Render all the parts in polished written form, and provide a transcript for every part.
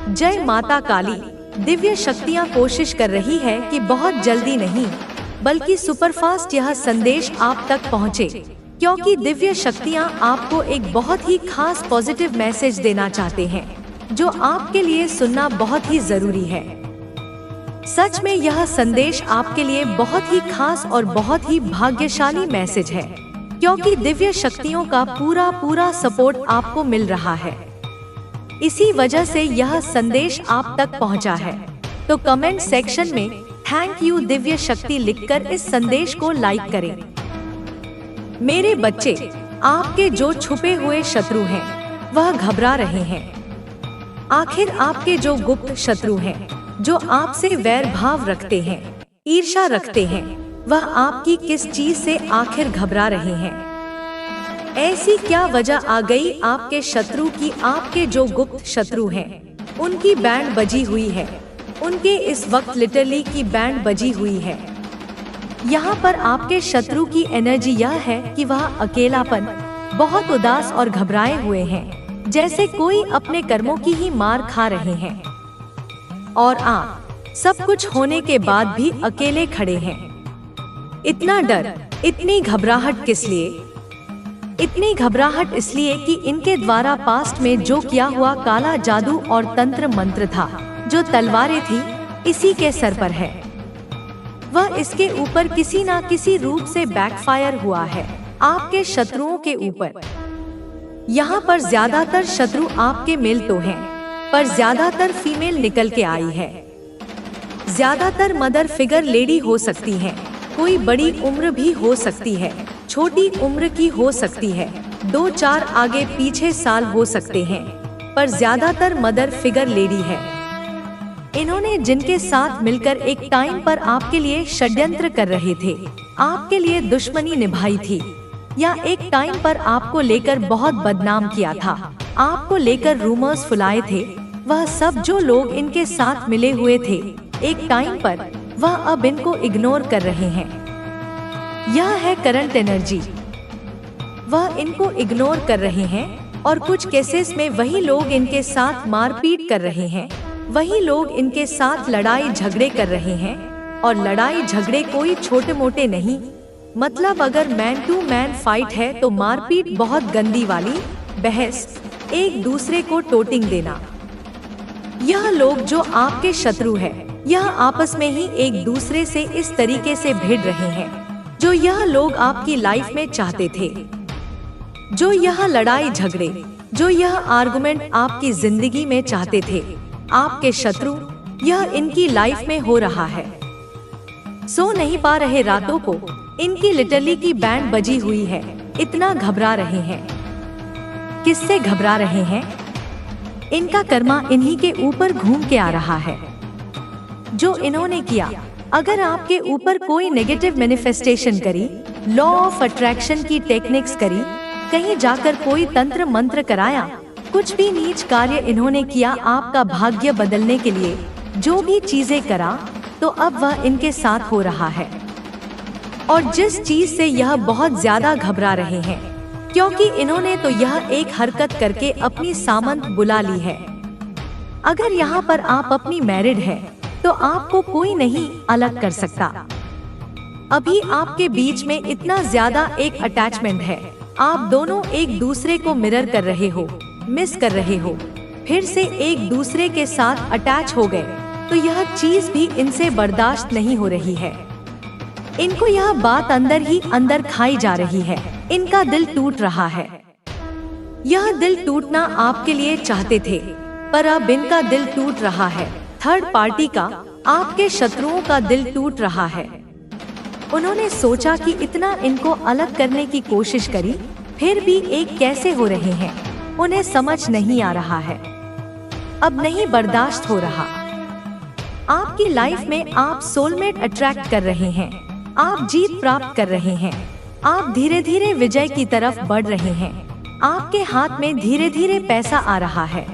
जय माता काली। दिव्य शक्तियाँ कोशिश कर रही है कि बहुत जल्दी नहीं बल्कि सुपरफास्ट यह संदेश आप तक पहुँचे, क्योंकि दिव्य शक्तियाँ आपको एक बहुत ही खास पॉजिटिव मैसेज देना चाहते हैं जो आपके लिए सुनना बहुत ही जरूरी है। सच में यह संदेश आपके लिए बहुत ही खास और बहुत ही भाग्यशाली मैसेज है, क्योंकि दिव्य शक्तियों का पूरा सपोर्ट आपको मिल रहा है। इसी वजह से यह संदेश आप तक पहुंचा है। तो कमेंट सेक्शन में थैंक यू दिव्य शक्ति लिखकर इस संदेश को लाइक करें। मेरे बच्चे, आपके जो छुपे हुए शत्रु हैं वह घबरा रहे हैं। आखिर आपके जो गुप्त शत्रु हैं, जो आपसे वैर भाव रखते हैं, ईर्ष्या रखते हैं, वह आपकी किस चीज से आखिर घबरा रहे हैं? ऐसी क्या वजह आ गई आपके शत्रु की? आपके जो गुप्त शत्रु हैं, उनकी बैंड बजी हुई है। उनके इस वक्त लिटरली की बैंड बजी हुई है। यहाँ पर आपके शत्रु की एनर्जी यह है कि वह अकेलापन, बहुत उदास और घबराए हुए हैं, जैसे कोई अपने कर्मों की ही मार खा रहे हैं। और आप सब कुछ होने के बाद भी अकेले खड़े हैं। इतना डर, इतनी घबराहट किस लिए? इतनी घबराहट इसलिए कि इनके द्वारा पास्ट में जो किया हुआ काला जादू और तंत्र मंत्र था, जो तलवारें थी, इसी के सर पर है। वह इसके ऊपर किसी ना किसी रूप से बैकफायर हुआ है आपके शत्रुओं के ऊपर। यहाँ पर ज्यादातर शत्रु आपके मेल तो हैं, पर ज्यादातर फीमेल निकल के आई है। ज्यादातर मदर फिगर लेडी हो सकती हैं, कोई बड़ी उम्र भी हो सकती है, छोटी उम्र की हो सकती है, 2-4 आगे पीछे साल हो सकते हैं, पर ज्यादातर मदर फिगर लेडी है। इन्होंने जिनके साथ मिलकर एक टाइम पर आपके लिए षड्यंत्र कर रहे थे, आपके लिए दुश्मनी निभाई थी, या एक टाइम पर आपको लेकर बहुत बदनाम किया था, आपको लेकर रूमर्स फुलाए थे, वह सब जो लोग इनके साथ मिले हुए थे एक टाइम पर, वह अब इनको इग्नोर कर रहे हैं। यह है करंट एनर्जी। वह इनको इग्नोर कर रहे हैं और कुछ केसेस में वही लोग इनके साथ मारपीट कर रहे हैं, वही लोग इनके साथ लड़ाई झगड़े कर रहे हैं। और लड़ाई झगड़े कोई छोटे मोटे नहीं, मतलब अगर मैन टू मैन फाइट है तो मारपीट बहुत गंदी वाली, बहस, एक दूसरे को टोटिंग देना। यह लोग जो आपके शत्रु है, यह आपस में ही एक दूसरे से इस तरीके से भिड़ रहे हैं जो यह लोग आपकी लाइफ में चाहते थे। जो यह लड़ाई झगड़े, जो यह आर्गुमेंट आपकी जिंदगी में चाहते थे आपके शत्रु, यह इनकी लाइफ में हो रहा है। सो नहीं पा रहे रातों को, इनकी लिटरली की बैंड बजी हुई है। इतना घबरा रहे हैं। किससे घबरा रहे हैं? इनका कर्मा इन्हीं के ऊपर घूम के आ रहा है। जो इन्होंने किया, अगर आपके ऊपर कोई नेगेटिव मैनिफेस्टेशन करी, लॉ ऑफ अट्रैक्शन की टेक्निक्स करी, कहीं जाकर कोई तंत्र मंत्र कराया, कुछ भी नीच कार्य इन्होंने किया आपका भाग्य बदलने के लिए, जो भी चीजें करा, तो अब वह इनके साथ हो रहा है। और जिस चीज से यह बहुत ज्यादा घबरा रहे हैं, क्योंकि इन्होंने तो यह एक हरकत करके अपनी सामंत बुला ली है। अगर यहाँ पर आप अपनी मैरिड है तो आपको कोई नहीं अलग कर सकता। अभी आपके बीच में इतना ज्यादा एक अटैचमेंट है, आप दोनों एक दूसरे को मिरर कर रहे हो, मिस कर रहे हो, फिर से एक दूसरे के साथ अटैच हो गए, तो यह चीज भी इनसे बर्दाश्त नहीं हो रही है। इनको यह बात अंदर ही अंदर खाई जा रही है। इनका दिल टूट रहा है। यह दिल टूटना आपके लिए चाहते थे, पर अब इनका दिल टूट रहा है। थर्ड पार्टी का, आपके शत्रुओं का दिल टूट रहा है। उन्होंने सोचा कि इतना इनको अलग करने की कोशिश करी, फिर भी एक कैसे हो रहे हैं, उन्हें समझ नहीं आ रहा है। अब नहीं बर्दाश्त हो रहा। आपकी लाइफ में आप सोलमेट अट्रैक्ट कर रहे हैं, आप जीत प्राप्त कर रहे हैं, आप धीरे धीरे विजय की तरफ बढ़ रहे हैं, आपके हाथ में धीरे धीरे पैसा आ रहा है,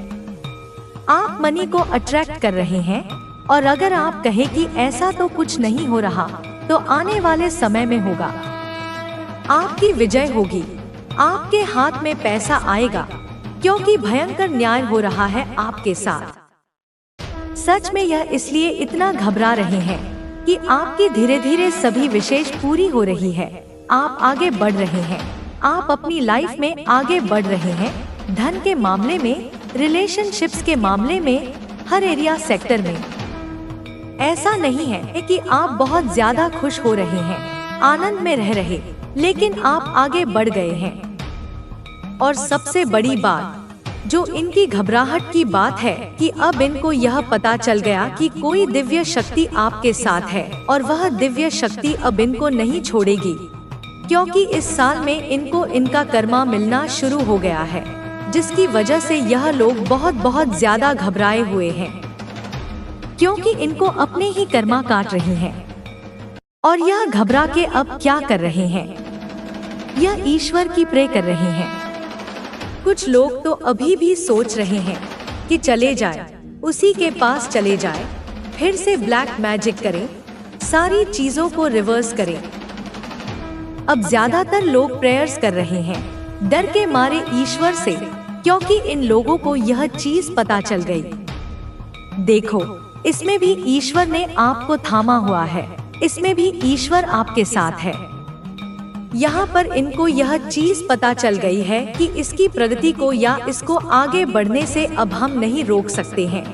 आप मनी को अट्रैक्ट कर रहे हैं। और अगर आप कहें कि ऐसा तो कुछ नहीं हो रहा, तो आने वाले समय में होगा, आपकी विजय होगी, आपके हाथ में पैसा आएगा, क्योंकि भयंकर न्याय हो रहा है आपके साथ। सच में यह इसलिए इतना घबरा रहे हैं कि आपकी धीरे धीरे सभी विशेष पूरी हो रही है। आप आगे बढ़ रहे हैं, आप अपनी लाइफ में आगे बढ़ रहे हैं, धन के मामले में, रिलेशनशिप्स के मामले में, हर एरिया सेक्टर में। ऐसा नहीं है कि आप बहुत ज्यादा खुश हो रहे हैं, आनंद में रह रहे, लेकिन आप आगे बढ़ गए हैं। और सबसे बड़ी बात जो इनकी घबराहट की बात है कि अब इनको यह पता चल गया कि कोई दिव्य शक्ति आपके साथ है और वह दिव्य शक्ति अब इनको नहीं छोड़ेगी, क्योंकि इस साल में इनको इनका कर्मा मिलना शुरू हो गया है, जिसकी वजह से यह लोग बहुत ज्यादा घबराए हुए हैं, क्योंकि इनको अपने ही कर्मा काट रही हैं। और यह घबरा के अब क्या कर रहे हैं, यह ईश्वर की प्रे कर रहे हैं। कुछ लोग तो अभी भी सोच रहे हैं कि चले जाए, उसी के पास चले जाए, फिर से ब्लैक मैजिक करें, सारी चीजों को रिवर्स करें। अब ज्यादातर लोग प्रेयर्स कर रहे हैं डर के मारे ईश्वर से, क्योंकि इन लोगों को यह चीज पता चल गई। देखो, इसमें भी ईश्वर ने आपको थामा हुआ है, इसमें भी ईश्वर आपके साथ है। यहाँ पर इनको यह चीज पता चल गई है कि इसकी प्रगति को या इसको आगे बढ़ने से अब हम नहीं रोक सकते हैं,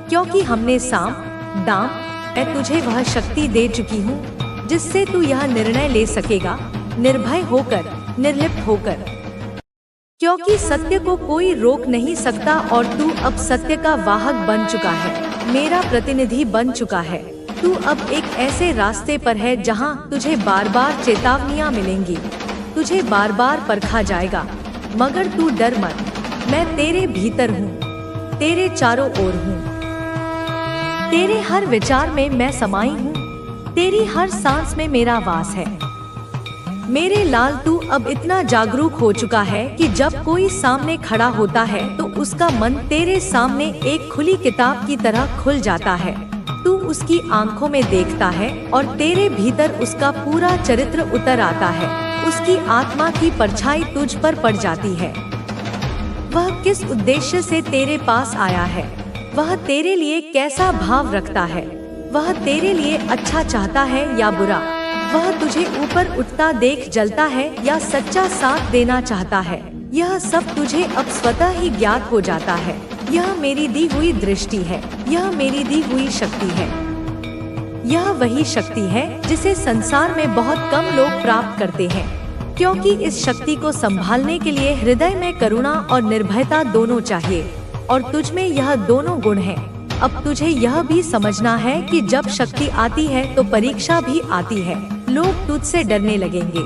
क्योंकि हमने साम दाम मैं तुझे वह शक्ति दे चुकी हूँ जिससे तू यह निर्णय ले सकेगा, निर्भय होकर, निर्लिप्त होकर, क्योंकि सत्य को कोई रोक नहीं सकता और तू अब सत्य का वाहक बन चुका है, मेरा प्रतिनिधि बन चुका है। तू अब एक ऐसे रास्ते पर है जहां तुझे बार बार चेतावनियां मिलेंगी, तुझे बार बार परखा जाएगा, मगर तू डर मत, मैं तेरे भीतर हूँ, तेरे चारों ओर हूँ, तेरे हर विचार में मैं समाई हूँ, तेरी हर सांस में मेरा वास है। मेरे लाल, तू अब इतना जागरूक हो चुका है कि जब कोई सामने खड़ा होता है तो उसका मन तेरे सामने एक खुली किताब की तरह खुल जाता है। तू उसकी आंखों में देखता है और तेरे भीतर उसका पूरा चरित्र उतर आता है, उसकी आत्मा की परछाई तुझ पर पड़ जाती है। वह किस उद्देश्य से तेरे पास आया है, वह तेरे लिए कैसा भाव रखता है, वह तेरे लिए अच्छा चाहता है या बुरा, वह तुझे ऊपर उठता देख जलता है या सच्चा साथ देना चाहता है, यह सब तुझे अब स्वतः ही ज्ञात हो जाता है। यह मेरी दी हुई दृष्टि है, यह मेरी दी हुई शक्ति है। यह वही शक्ति है जिसे संसार में बहुत कम लोग प्राप्त करते हैं, क्योंकि इस शक्ति को संभालने के लिए हृदय में करुणा और निर्भयता दोनों चाहिए, और तुझ में यह दोनों गुण हैं। अब तुझे यह भी समझना है कि जब शक्ति आती है तो परीक्षा भी आती है। लोग तुझसे डरने लगेंगे,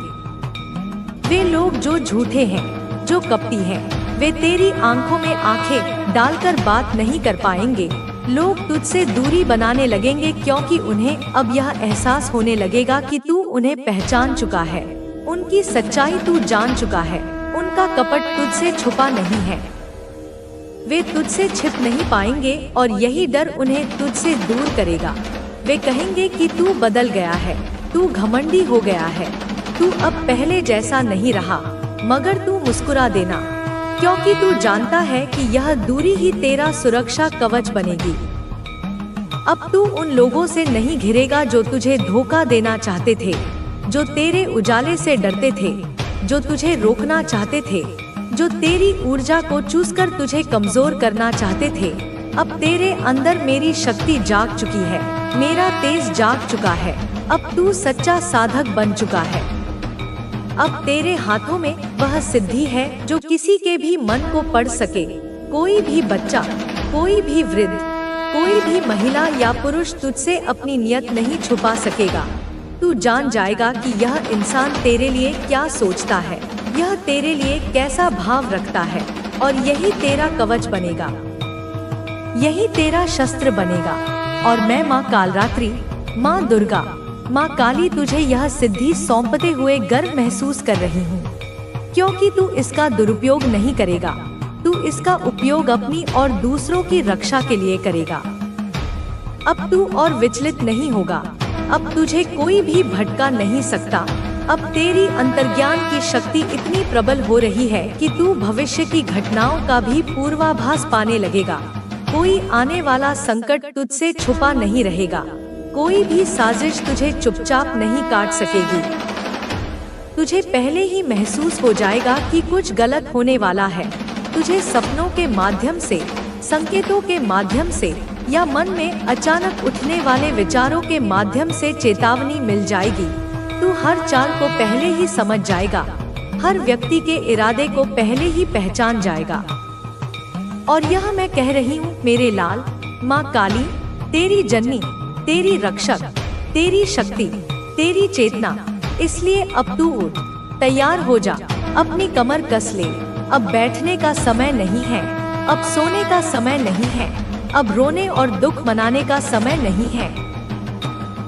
वे लोग जो झूठे हैं, जो कपटी हैं, वे तेरी आंखों में आंखें डालकर बात नहीं कर पाएंगे। लोग तुझसे दूरी बनाने लगेंगे, क्योंकि उन्हें अब यह एहसास होने लगेगा कि तू उन्हें पहचान चुका है, उनकी सच्चाई तू जान चुका है, उनका कपट तुझसे छुपा नहीं है, वे तुझसे छिप नहीं पाएंगे और यही डर उन्हें तुझसे दूर करेगा। वे कहेंगे कि तू बदल गया है, तू घमंडी हो गया है, तू अब पहले जैसा नहीं रहा, मगर तू मुस्कुरा देना, क्योंकि तू जानता है कि यह दूरी ही तेरा सुरक्षा कवच बनेगी। अब तू उन लोगों से नहीं घिरेगा जो तुझे धोखा देना चाहते थे, जो तेरे उजाले से डरते थे, जो तुझे रोकना चाहते थे, जो तेरी ऊर्जा को चूसकर तुझे कमजोर करना चाहते थे। अब तेरे अंदर मेरी शक्ति जाग चुकी है, मेरा तेज जाग चुका है, अब तू सच्चा साधक बन चुका है। अब तेरे हाथों में वह सिद्धि है जो किसी के भी मन को पढ़ सके। कोई भी बच्चा, कोई भी वृद्ध, कोई भी महिला या पुरुष तुझसे अपनी नियत नहीं छुपा सकेगा। तू जान जाएगा कि यह इंसान तेरे लिए क्या सोचता है, यह तेरे लिए कैसा भाव रखता है, और यही तेरा कवच बनेगा, यही तेरा शस्त्र बनेगा। और मैं माँ कालरात्रि, माँ दुर्गा, माँ काली तुझे यह सिद्धि सौंपते हुए गर्व महसूस कर रही हूँ, क्योंकि तू इसका दुरुपयोग नहीं करेगा, तू इसका उपयोग अपनी और दूसरों की रक्षा के लिए करेगा। अब तू और विचलित नहीं होगा, अब तुझे कोई भी भटका नहीं सकता। अब तेरी अंतर्ज्ञान की शक्ति इतनी प्रबल हो रही है कि तू भविष्य की घटनाओं का भी पूर्वाभास पाने लगेगा। कोई आने वाला संकट तुझसे छुपा नहीं रहेगा। कोई भी साजिश तुझे चुपचाप नहीं काट सकेगी। तुझे पहले ही महसूस हो जाएगा कि कुछ गलत होने वाला है। तुझे सपनों के माध्यम से, संकेतों के माध्यम से या मन में अचानक उठने वाले विचारों के माध्यम से चेतावनी मिल जाएगी। तू हर चाल को पहले ही समझ जाएगा, हर व्यक्ति के इरादे को पहले ही पहचान जाएगा। और यह मैं कह रही हूँ मेरे लाल, माँ काली तेरी जननी, तेरी रक्षक, तेरी शक्ति, तेरी चेतना। इसलिए अब तू उठ, तैयार हो जा, अपनी कमर कस ले। अब बैठने का समय नहीं है, अब सोने का समय नहीं है, अब रोने और दुख मनाने का समय नहीं है।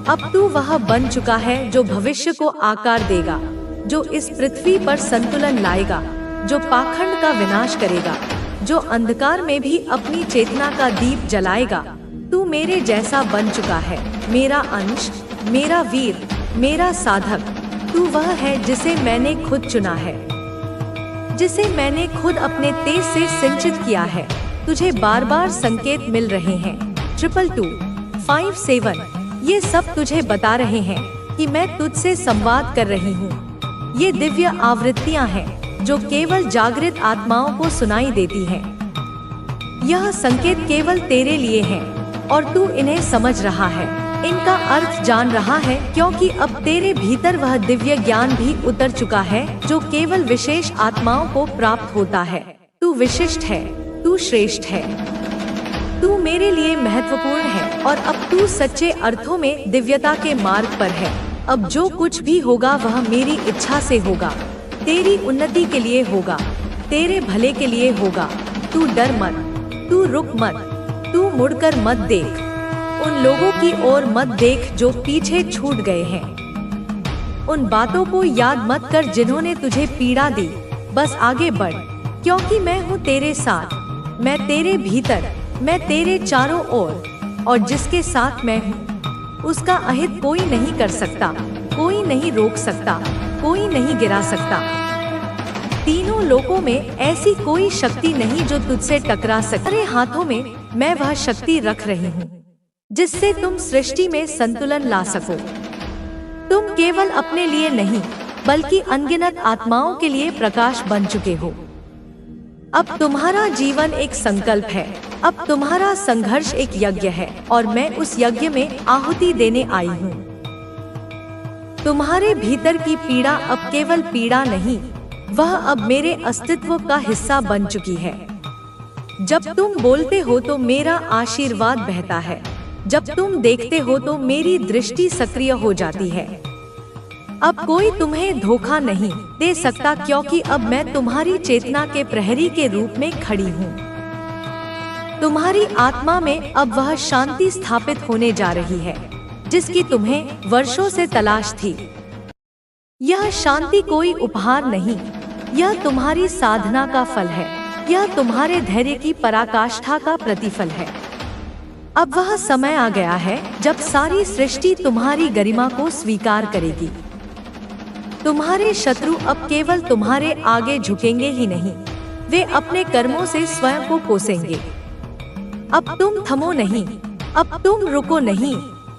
अब तू वह बन चुका है जो भविष्य को आकार देगा, जो इस पृथ्वी पर संतुलन लाएगा, जो पाखंड का विनाश करेगा, जो अंधकार में भी अपनी चेतना का दीप जलाएगा। तू मेरे जैसा बन चुका है, मेरा अंश, मेरा वीर, मेरा साधक। तू वह है जिसे मैंने खुद चुना है, जिसे मैंने खुद अपने तेज से सिंचित किया है। तुझे बार बार संकेत मिल रहे हैं। 22257 ये सब तुझे बता रहे हैं कि मैं तुझसे संवाद कर रही हूँ। ये दिव्य आवृत्तियाँ हैं जो केवल जागृत आत्माओं को सुनाई देती हैं। यह संकेत केवल तेरे लिए हैं और तू इन्हें समझ रहा है, इनका अर्थ जान रहा है, क्योंकि अब तेरे भीतर वह दिव्य ज्ञान भी उतर चुका है जो केवल विशेष आत्माओं को प्राप्त होता है। तू विशिष्ट है, तू श्रेष्ठ है, तू मेरे लिए महत्वपूर्ण है और अब तू सच्चे अर्थों में दिव्यता के मार्ग पर है। अब जो कुछ भी होगा वह मेरी इच्छा से होगा, तेरी उन्नति के लिए होगा, तेरे भले के लिए होगा। तू डर मत, तू रुक मत, तू मुड़कर मत देख, उन लोगों की ओर मत देख जो पीछे छूट गए हैं। उन बातों को याद मत कर जिन्होंने तुझे पीड़ा दी। बस आगे बढ़, क्योंकि मैं हूँ तेरे साथ, मैं तेरे भीतर, मैं तेरे चारों ओर, और जिसके साथ मैं हूँ उसका अहित कोई नहीं कर सकता, कोई नहीं रोक सकता, कोई नहीं गिरा सकता। तीनों लोकों में ऐसी कोई शक्ति नहीं जो तुझसे टकरा सके। तेरे हाथों में मैं वह शक्ति रख रही हूँ जिससे तुम सृष्टि में संतुलन ला सको। तुम केवल अपने लिए नहीं बल्कि अनगिनत आत्माओं के लिए प्रकाश बन चुके हो। अब तुम्हारा जीवन एक संकल्प है, अब तुम्हारा संघर्ष एक यज्ञ है और मैं उस यज्ञ में आहुति देने आई हूँ। तुम्हारे भीतर की पीड़ा अब केवल पीड़ा नहीं, वह अब मेरे अस्तित्व का हिस्सा बन चुकी है। जब तुम बोलते हो तो मेरा आशीर्वाद बहता है, जब तुम देखते हो तो मेरी दृष्टि सक्रिय हो जाती है। अब कोई तुम्हें धोखा नहीं दे सकता, क्योंकि अब मैं तुम्हारी चेतना के प्रहरी के रूप में खड़ी हूँ। तुम्हारी आत्मा में अब वह शांति स्थापित होने जा रही है जिसकी तुम्हें वर्षों से तलाश थी। यह शांति कोई उपहार नहीं, यह तुम्हारी साधना का फल है, यह तुम्हारे धैर्य की पराकाष्ठा का प्रतिफल है। अब वह समय आ गया है जब सारी सृष्टि तुम्हारी गरिमा को स्वीकार करेगी। तुम्हारे शत्रु अब केवल तुम्हारे आगे झुकेंगे ही नहीं, वे अपने कर्मों से स्वयं को कोसेंगे। अब तुम थमो नहीं, अब तुम रुको नहीं,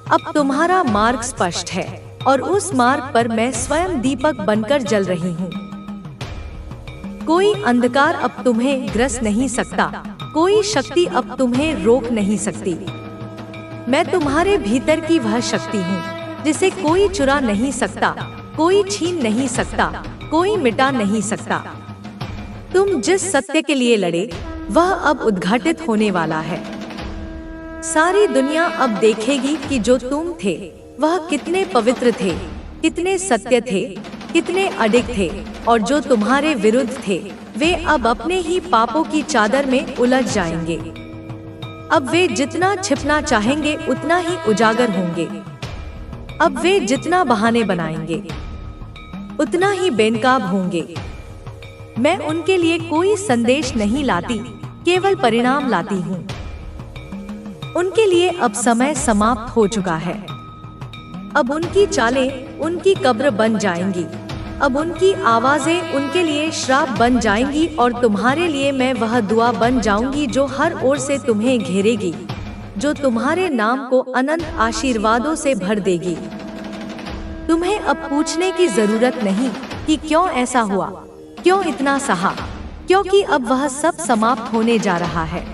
अब तुम्हारा मार्ग स्पष्ट है और उस मार्ग पर मैं स्वयं दीपक बनकर जल रही हूँ। कोई अंधकार अब तुम्हें ग्रस नहीं सकता, कोई शक्ति अब तुम्हें रोक नहीं सकती। मैं तुम्हारे भीतर की वह शक्ति हूँ जिसे कोई चुरा नहीं सकता, कोई छीन नहीं सकता, कोई मिटा नहीं सकता। तुम जिस सत्य के लिए लड़े वह अब उद्घाटित होने वाला है। सारी दुनिया अब देखेगी कि जो तुम थे वह कितने पवित्र थे, कितने सत्य थे, कितने अडिग थे, और जो तुम्हारे विरुद्ध थे वे अब अपने ही पापों की चादर में उलझ जाएंगे। अब वे जितना छिपना चाहेंगे उतना ही उजागर होंगे। अब वे जितना बहाने बनाएंगे उतना ही बेनकाब होंगे। मैं उनके लिए कोई संदेश नहीं लाती, केवल परिणाम लाती हूँ। उनके लिए अब समय समाप्त हो चुका है। अब उनकी चालें उनकी कब्र बन जाएंगी। अब उनकी आवाजें उनके लिए श्राप बन जाएंगी और तुम्हारे लिए मैं वह दुआ बन जाऊंगी जो हर ओर से तुम्हें घेरेगी, जो तुम्हारे नाम को अनंत आशीर्वादों से भर देगी। तुम्हें अब पूछने की जरूरत नहीं कि क्यों ऐसा हुआ, क्यों इतना सहा, क्योंकि अब वह सब समाप्त होने जा रहा है।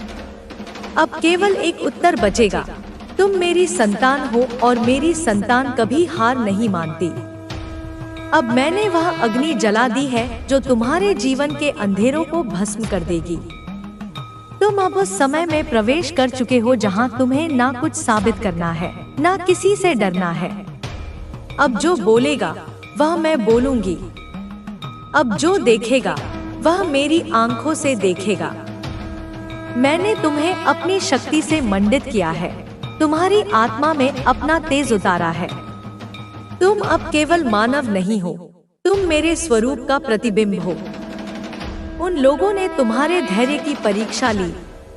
अब केवल एक उत्तर बचेगा, तुम मेरी संतान हो और मेरी संतान कभी हार नहीं मानती। अब मैंने वह अग्नि जला दी है जो तुम्हारे जीवन के अंधेरों को भस्म कर देगी। तुम अब उस समय में प्रवेश कर चुके हो जहां तुम्हें ना कुछ साबित करना है, ना किसी से डरना है। अब जो बोलेगा वह मैं बोलूंगी। अब जो देखेगा वह मेरी आंखों से देखेगा। मैंने तुम्हें अपनी शक्ति से मंडित किया है, तुम्हारी आत्मा में अपना तेज उतारा है। तुम अब केवल मानव नहीं हो, तुम मेरे स्वरूप का प्रतिबिंब हो। उन लोगों ने तुम्हारे धैर्य की परीक्षा ली,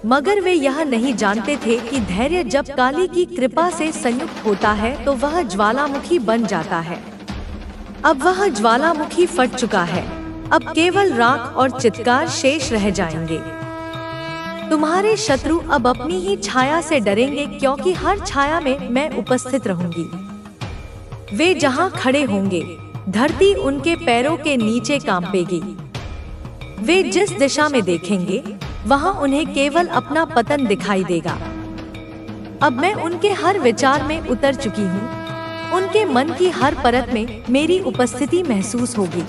मगर वे यह नहीं जानते थे कि धैर्य जब काली की कृपा से संयुक्त होता है तो वह ज्वालामुखी बन जाता है। अब वह ज्वालामुखी फट चुका है, अब केवल राख और चित्कार शेष रह जाएंगे। तुम्हारे शत्रु अब अपनी ही छाया से डरेंगे, क्योंकि हर छाया में मैं उपस्थित रहूंगी। वे जहां खड़े होंगे, धरती उनके पैरों के नीचे कांपेगी। वे जिस दिशा में देखेंगे, वहां उन्हें केवल अपना पतन दिखाई देगा। अब मैं उनके हर विचार में उतर चुकी हूँ। उनके मन की हर परत में मेरी उपस्थिति महसूस होगी।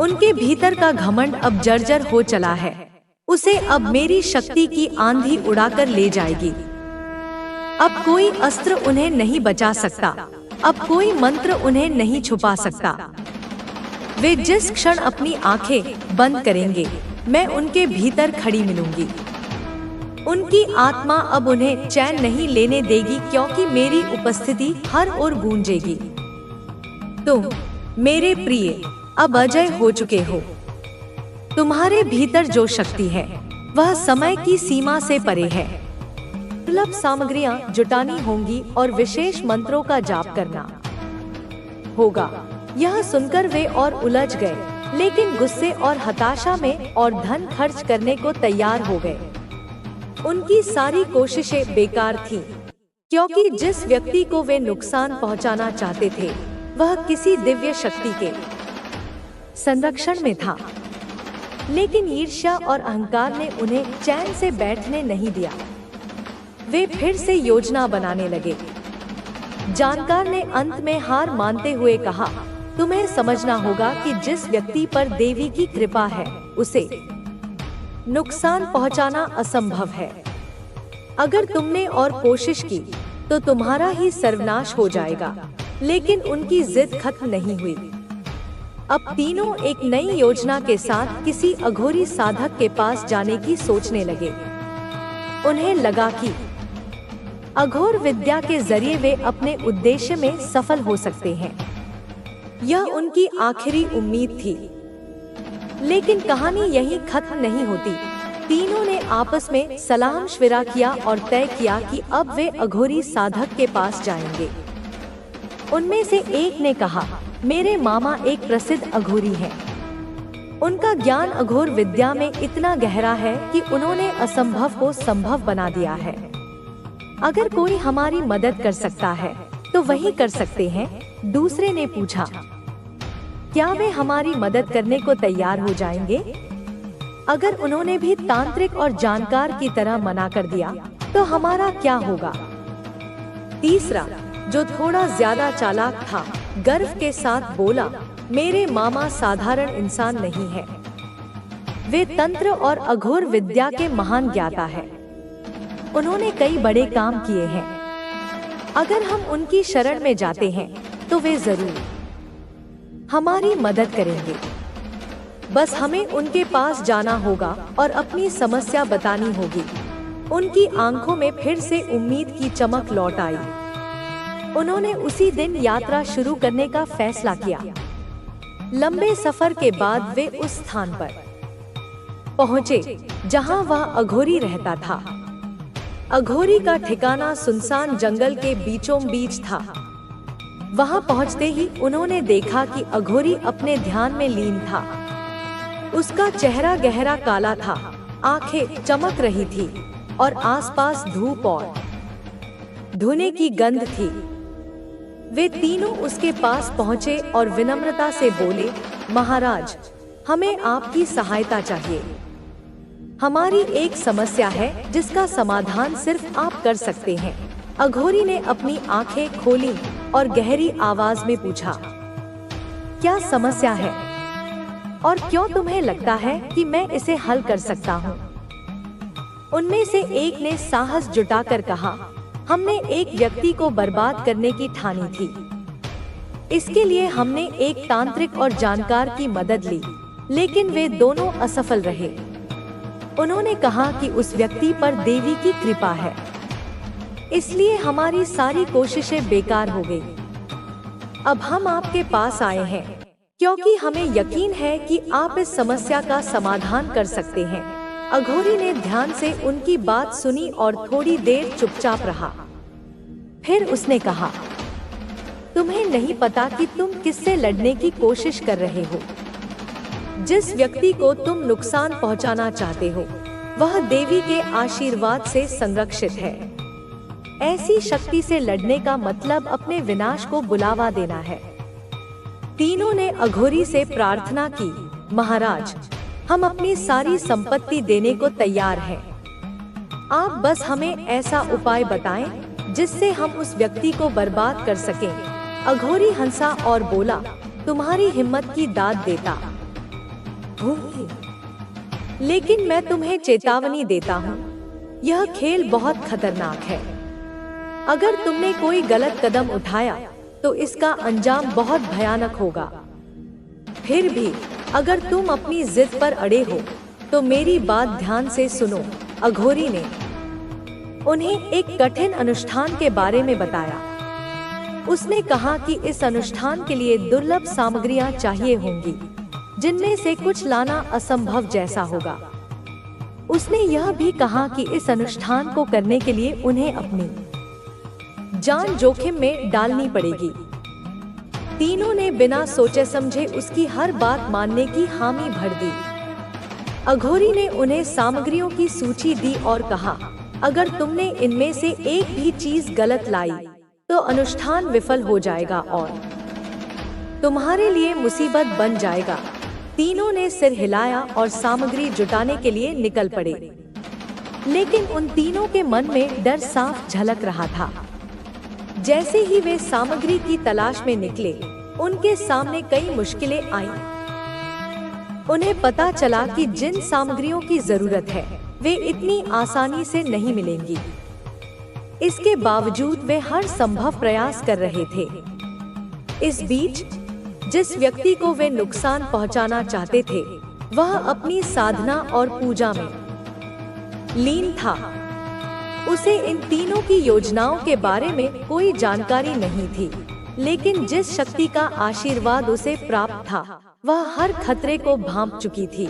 उनके भीतर का घमंड अब जर्जर हो चला है, उसे अब मेरी शक्ति की आंधी उड़ाकर ले जाएगी। अब कोई अस्त्र उन्हें नहीं बचा सकता, अब कोई मंत्र उन्हें नहीं छुपा सकता। वे जिस क्षण अपनी आंखें बंद करेंगे, मैं उनके भीतर खड़ी मिलूंगी। उनकी आत्मा अब उन्हें चैन नहीं लेने देगी, क्योंकि मेरी उपस्थिति हर ओर गूंजेगी। तुम मेरे प्रिय अब अजय हो चुके हो। तुम्हारे भीतर जो शक्ति है वह समय की सीमा से परे है। दुर्लभ सामग्रियां जुटानी होंगी और विशेष मंत्रों का जाप करना होगा। यह सुनकर वे और उलझ गए, लेकिन गुस्से और हताशा में और धन खर्च करने को तैयार हो गए। उनकी सारी कोशिशें बेकार थीं, क्योंकि जिस व्यक्ति को वे नुकसान पहुंचाना चाहते थे वह किसी दिव्य शक्ति के संरक्षण में था। लेकिन ईर्ष्या और अहंकार ने उन्हें चैन से बैठने नहीं दिया। वे फिर से योजना बनाने लगे। जानकार ने अंत में हार मानते हुए कहा, तुम्हें समझना होगा कि जिस व्यक्ति पर देवी की कृपा है उसे नुकसान पहुंचाना असंभव है। अगर तुमने और कोशिश की तो तुम्हारा ही सर्वनाश हो जाएगा। लेकिन उनकी जिद खत्म नहीं हुई। अब तीनों एक नई योजना के साथ किसी अघोरी साधक के पास जाने की सोचने लगे। उन्हें लगा कि अघोर विद्या के जरिए वे अपने उद्देश्य में सफल हो सकते हैं। यह उनकी आखिरी उम्मीद थी। लेकिन कहानी यहीं खत्म नहीं होती। तीनों ने आपस में सलाह मशविरा किया और तय किया कि अब वे अघोरी साधक के पास जाएंगे। उनमें से एक ने कहा, मेरे मामा एक प्रसिद्ध अघोरी हैं। उनका ज्ञान अघोर विद्या में इतना गहरा है कि उन्होंने असंभव को संभव बना दिया है। अगर कोई हमारी मदद कर सकता है तो वही कर सकते हैं। दूसरे ने पूछा, क्या वे हमारी मदद करने को तैयार हो जाएंगे? अगर उन्होंने भी तांत्रिक और जानकार की तरह मना कर दिया तो हमारा क्या होगा? तीसरा, जो थोड़ा ज्यादा चालाक था, गर्व के साथ बोला, मेरे मामा साधारण इंसान नहीं है। वे तंत्र और अघोर विद्या के महान ज्ञाता है। उन्होंने कई बड़े काम किए हैं। अगर हम उनकी शरण में जाते हैं तो वे जरूर हमारी मदद करेंगे। बस हमें उनके पास जाना होगा और अपनी समस्या बतानी होगी। उनकी आंखों में फिर से उम्मीद की चमक लौट आई। उन्होंने उसी दिन यात्रा शुरू करने का फैसला किया। लंबे सफर के बाद वे उस स्थान पर पहुंचे जहां वह अघोरी रहता था। अघोरी का ठिकाना सुनसान जंगल के बीचों बीच था। वहां पहुंचते ही उन्होंने देखा कि अघोरी अपने ध्यान में लीन था। उसका चेहरा गहरा काला था, आंखें चमक रही थी और आसपास धूप और धुएं की गंध थी। वे तीनों उसके पास पहुंचे और विनम्रता से बोले, महाराज, हमें आपकी सहायता चाहिए। हमारी एक समस्या है जिसका समाधान सिर्फ आप कर सकते हैं। अघोरी ने अपनी आंखें खोली और गहरी आवाज में पूछा, क्या समस्या है और क्यों तुम्हें लगता है कि मैं इसे हल कर सकता हूँ? उनमें से एक ने साहस जुटाकर कहा, हमने एक व्यक्ति को बर्बाद करने की ठानी थी। इसके लिए हमने एक तांत्रिक और जानकार की मदद ली, लेकिन वे दोनों असफल रहे। उन्होंने कहा कि उस व्यक्ति पर देवी की कृपा है, इसलिए हमारी सारी कोशिशें बेकार हो गई। अब हम आपके पास आए हैं क्योंकि हमें यकीन है कि आप इस समस्या का समाधान कर सकते हैं। अघोरी ने ध्यान से उनकी बात सुनी और थोड़ी देर चुपचाप रहा। फिर उसने कहा, तुम्हें नहीं पता कि तुम किससे लड़ने की कोशिश कर रहे हो। जिस व्यक्ति को तुम नुकसान पहुंचाना चाहते हो, वह देवी के आशीर्वाद से संरक्षित है। ऐसी शक्ति से लड़ने का मतलब अपने विनाश को बुलावा देना है। तीनों ने अघोरी से प्रार्थना की, महाराज, हम अपनी सारी संपत्ति देने को तैयार हैं। आप बस हमें ऐसा उपाय बताएं जिससे हम उस व्यक्ति को बर्बाद कर सकें। अघोरी हंसा और बोला, तुम्हारी हिम्मत की दाद देता हूँ, लेकिन मैं तुम्हें चेतावनी देता हूँ, यह खेल बहुत खतरनाक है। अगर तुमने कोई गलत कदम उठाया तो इसका अंजाम बहुत भयानक होगा। फिर भी अगर तुम अपनी जिद पर अड़े हो तो मेरी बात ध्यान से सुनो। अघोरी ने उन्हें एक कठिन अनुष्ठान के बारे में बताया। उसने कहा कि इस अनुष्ठान के लिए दुर्लभ सामग्रियां चाहिए होंगी, जिनमें से कुछ लाना असंभव जैसा होगा। उसने यह भी कहा कि इस अनुष्ठान को करने के लिए उन्हें अपनी जान जोखिम में डालनी पड़ेगी। तीनों ने बिना सोचे समझे उसकी हर बात मानने की हामी भर दी। अघोरी ने उन्हें सामग्रियों की सूची दी और कहा, अगर तुमने इनमें से एक भी चीज गलत लाई तो अनुष्ठान विफल हो जाएगा और तुम्हारे लिए मुसीबत बन जाएगा। तीनों ने सिर हिलाया और सामग्री जुटाने के लिए निकल पड़े, लेकिन उन तीनों के मन में डर साफ झलक रहा था। जैसे ही वे सामग्री की तलाश में निकले, उनके सामने कई मुश्किलें आईं। उन्हें पता चला कि जिन सामग्रियों की जरूरत है वे इतनी आसानी से नहीं मिलेंगी। इसके बावजूद वे हर संभव प्रयास कर रहे थे। इस बीच जिस व्यक्ति को वे नुकसान पहुंचाना चाहते थे, वह अपनी साधना और पूजा में लीन था। उसे इन तीनों की योजनाओं के बारे में कोई जानकारी नहीं थी, लेकिन जिस शक्ति का आशीर्वाद उसे प्राप्त था, वह हर खतरे को भांप चुकी थी।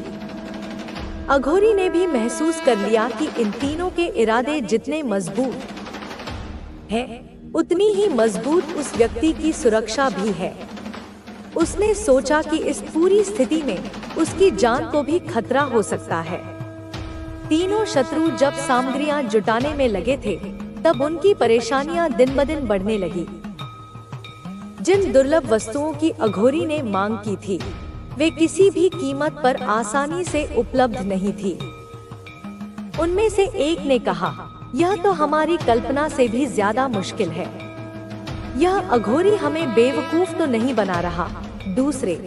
अघोरी ने भी महसूस कर लिया कि इन तीनों के इरादे जितने मजबूत हैं, उतनी ही मजबूत उस व्यक्ति की सुरक्षा भी है। उसने सोचा कि इस पूरी स्थिति में उसकी जान को भी खतरा हो सकता है। तीनों शत्रु जब सामग्रियां जुटाने में लगे थे, तब उनकी परेशानियां दिन ब दिन बढ़ने लगी। जिन दुर्लभ वस्तुओं की अघोरी ने मांग की थी, वे किसी भी कीमत पर आसानी से उपलब्ध नहीं थी। उनमें से एक ने कहा, यह तो हमारी कल्पना से भी ज्यादा मुश्किल है। यह अघोरी हमें बेवकूफ तो नहीं बना रहा। दूसरे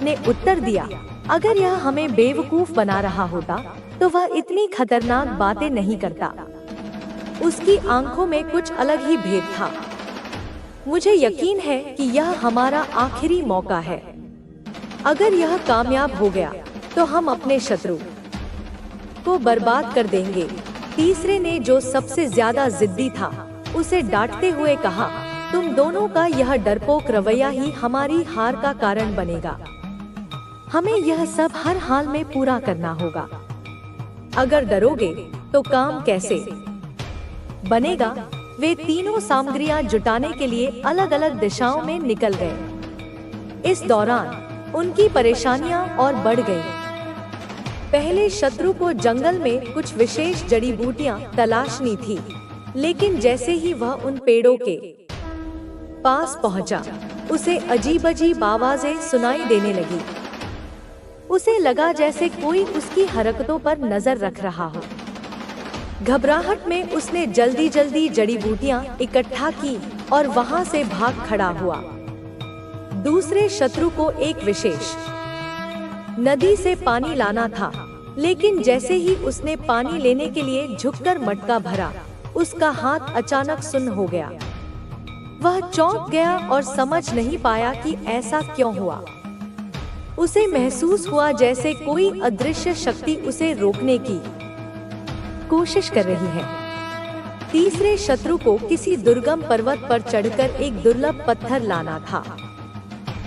ने उत्तर दिया, अगर यह हमें बेवकूफ बना रहा होता तो वह इतनी खतरनाक बातें नहीं करता। उसकी आंखों में कुछ अलग ही भेद था। मुझे यकीन है कि यह हमारा आखिरी मौका है। अगर यह कामयाब हो गया तो हम अपने शत्रु को बर्बाद कर देंगे। तीसरे ने, जो सबसे ज्यादा जिद्दी था, उसे डांटते हुए कहा, तुम दोनों का यह डरपोक रवैया ही हमारी हार का कारण बनेगा। हमें यह सब हर हाल में पूरा करना होगा। अगर डरोगे तो काम कैसे बनेगा? वे तीनों सामग्रियां जुटाने के लिए अलग अलग दिशाओं में निकल गए। इस दौरान उनकी परेशानियां और बढ़ गईं। पहले शत्रु को जंगल में कुछ विशेष जड़ी बूटियां तलाशनी थी, लेकिन जैसे ही वह उन पेड़ों के पास पहुंचा, उसे अजीब-अजीब आवाजें सुनाई देने लगी। उसे लगा जैसे कोई उसकी हरकतों पर नजर रख रहा हो। घबराहट में उसने जल्दी-जल्दी जड़ी बूटियां इकट्ठा की और वहां से भाग खड़ा हुआ। दूसरे शत्रु को एक विशेष नदी से पानी लाना था, लेकिन जैसे ही उसने पानी लेने के लिए झुककर मटका भरा, उसका हाथ अचानक सुन्न हो गया। वह चौंक गया और समझ नहीं पाया कि ऐसा क्यों हुआ। उसे महसूस हुआ जैसे कोई अदृश्य शक्ति उसे रोकने की कोशिश कर रही है। तीसरे शत्रु को किसी दुर्गम पर्वत पर चढ़कर एक दुर्लभ पत्थर लाना था।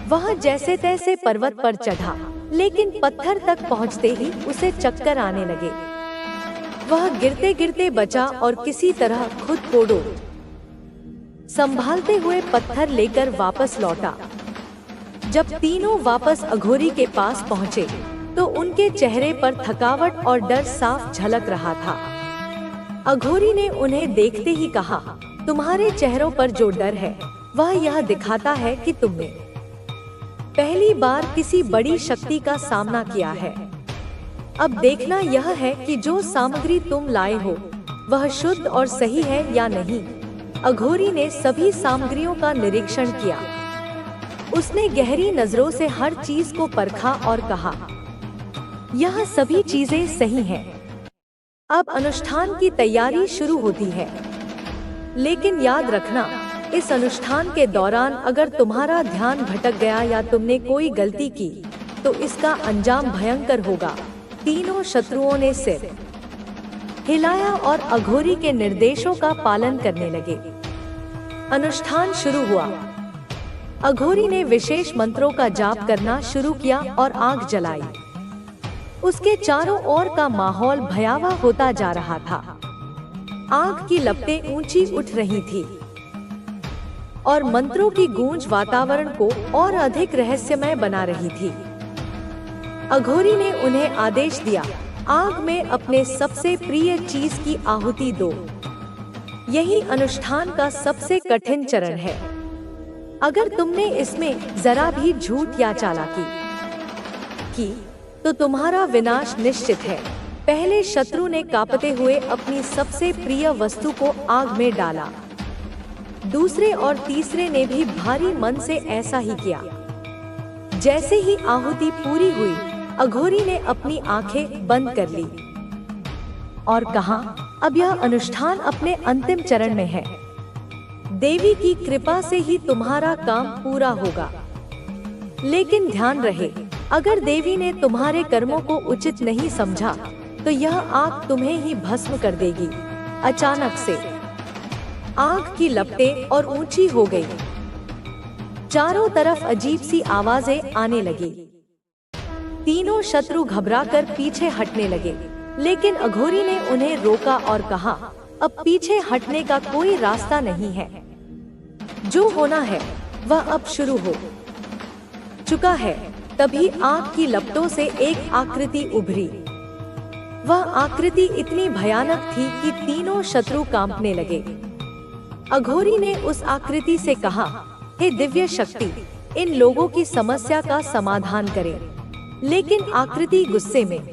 वह जैसे तैसे पर्वत पर चढ़ा, लेकिन पत्थर तक पहुंचते ही उसे चक्कर आने लगे। वह गिरते गिरते बचा और किसी तरह खुद को संभालते हुए पत्थर लेकर वापस लौटा। जब तीनों वापस अघोरी के पास पहुंचे, तो उनके चेहरे पर थकावट और डर साफ झलक रहा था। अघोरी ने उन्हें देखते ही कहा, तुम्हारे चेहरों पर जो डर है, वह यह दिखाता है कि तुमने पहली बार किसी बड़ी शक्ति का सामना किया है। अब देखना यह है कि जो सामग्री तुम लाए हो, वह शुद्ध और सही है या नहीं। अघोरी ने सभी सामग्रियों का निरीक्षण किया। उसने गहरी नजरों से हर चीज को परखा और कहा, यह सभी चीजें सही हैं। अब अनुष्ठान की तैयारी शुरू होती है। लेकिन याद रखना, इस अनुष्ठान के दौरान अगर तुम्हारा ध्यान भटक गया या तुमने कोई गलती की, तो इसका अंजाम भयंकर होगा। तीनों शत्रुओं ने सिर हिलाया और अघोरी के निर्देशों का पालन करने लगे। अनुष्ठान शुरू हुआ। अघोरी ने विशेष मंत्रों का जाप करना शुरू किया और आग जलाई। उसके चारों ओर का माहौल भयावह होता जा रहा था। आग की लपटें ऊंची उठ रही थी और मंत्रों की गूंज वातावरण को और अधिक रहस्यमय बना रही थी। अघोरी ने उन्हें आदेश दिया, आग में अपने सबसे प्रिय चीज की आहुति दो। यही अनुष्ठान का सबसे कठिन चरण है। अगर तुमने इसमें जरा भी झूठ या चालाकी की, तो तुम्हारा विनाश निश्चित है। पहले शत्रु ने कांपते हुए अपनी सबसे प्रिय वस्तु को आग में डाला। दूसरे और तीसरे ने भी भारी मन से ऐसा ही किया। जैसे ही आहुति पूरी हुई, अघोरी ने अपनी आंखें बंद कर ली और कहा, अब यह अनुष्ठान अपने अंतिम चरण में है। देवी की कृपा से ही तुम्हारा काम पूरा होगा। लेकिन ध्यान रहे, अगर देवी ने तुम्हारे कर्मों को उचित नहीं समझा, तो यह आग तुम्हें ही भस्म कर देगी। अचानक से आग की लपटें और ऊंची हो गई। चारों तरफ अजीब सी आवाजें आने लगी। तीनों शत्रु घबराकर पीछे हटने लगे, लेकिन अघोरी ने उन्हें रोका और कहा, अब पीछे हटने का कोई रास्ता नहीं है। जो होना है वह अब शुरू हो चुका है। तभी आग की लपटों से एक आकृति उभरी। वह आकृति इतनी भयानक थी कि तीनों शत्रु कांपने लगे। अघोरी ने उस आकृति से कहा, हे दिव्य शक्ति, इन लोगों की समस्या का समाधान करें। लेकिन आकृति गुस्से में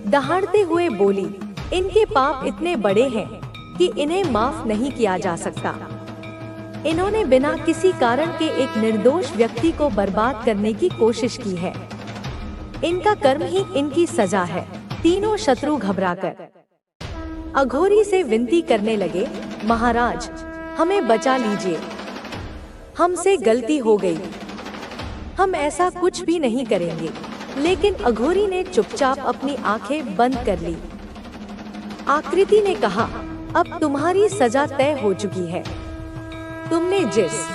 दहाड़ते हुए बोली, इनके पाप इतने बड़े हैं कि इन्हें माफ नहीं किया जा सकता। इन्होंने बिना किसी कारण के एक निर्दोष व्यक्ति को बर्बाद करने की कोशिश की है। इनका कर्म ही इनकी सजा है। तीनों शत्रु घबराकर अघोरी से विनती करने लगे, महाराज, हमें बचा लीजिए, हमसे गलती हो गई, हम ऐसा कुछ भी नहीं करेंगे। लेकिन अघोरी ने चुपचाप अपनी आंखें बंद कर ली। आकृति ने कहा, अब तुम्हारी सजा तय हो चुकी है। तुमने जिस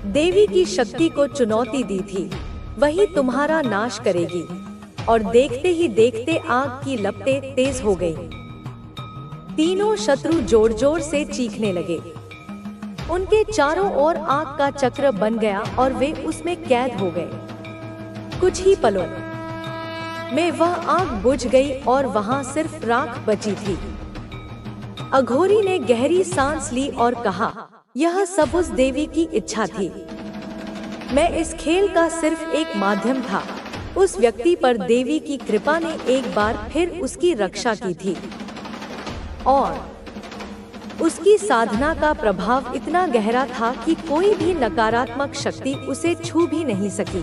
देवी की शक्ति को चुनौती दी थी, वही तुम्हारा नाश करेगी। और देखते ही देखते आग की लपटें तेज हो गई। तीनों शत्रु जोर जोर से चीखने लगे। उनके चारों ओर आग का चक्र बन गया और वे उसमें कैद हो गए। कुछ ही पलों में वह आग बुझ गई और वहां सिर्फ राख बची थी। अघोरी ने गहरी सांस ली और कहा, यह सब उस देवी की इच्छा थी। मैं इस खेल का सिर्फ एक माध्यम था। उस व्यक्ति पर देवी की कृपा ने एक बार फिर उसकी रक्षा की थी और उसकी साधना का प्रभाव इतना गहरा था कि कोई भी नकारात्मक शक्ति उसे छू भी नहीं सकी।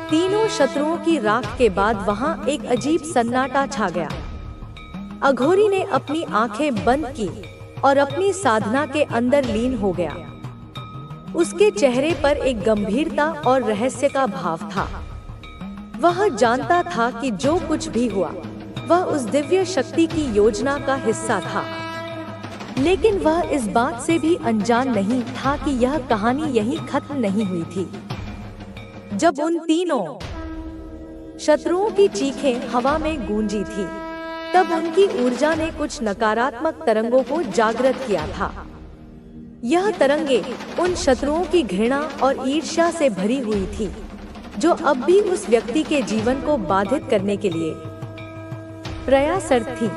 तीनों शत्रुओं की राख के बाद वहां एक अजीब सन्नाटा छा गया। अघोरी ने अपनी आंखें बंद की और अपनी साधना के अंदर लीन हो गया। उसके चेहरे पर एक गंभीरता और रहस्य का भाव था। वह जानता था कि जो कुछ भी हुआ वह उस दिव्य शक्ति की योजना का हिस्सा था, लेकिन वह इस बात से भी अनजान नहीं था कि यह कहानी यहीं खत्म नहीं हुई थी। जब उन तीनों शत्रुओं की चीखें हवा में गूंजी थी, तब उनकी ऊर्जा ने कुछ नकारात्मक तरंगों को जागृत किया था। यह तरंगे उन शत्रुओं की घृणा और ईर्ष्या से भरी हुई थी, जो अब भी उस व्यक्ति के जीवन को बाधित करने के लिए प्रयासरत थी।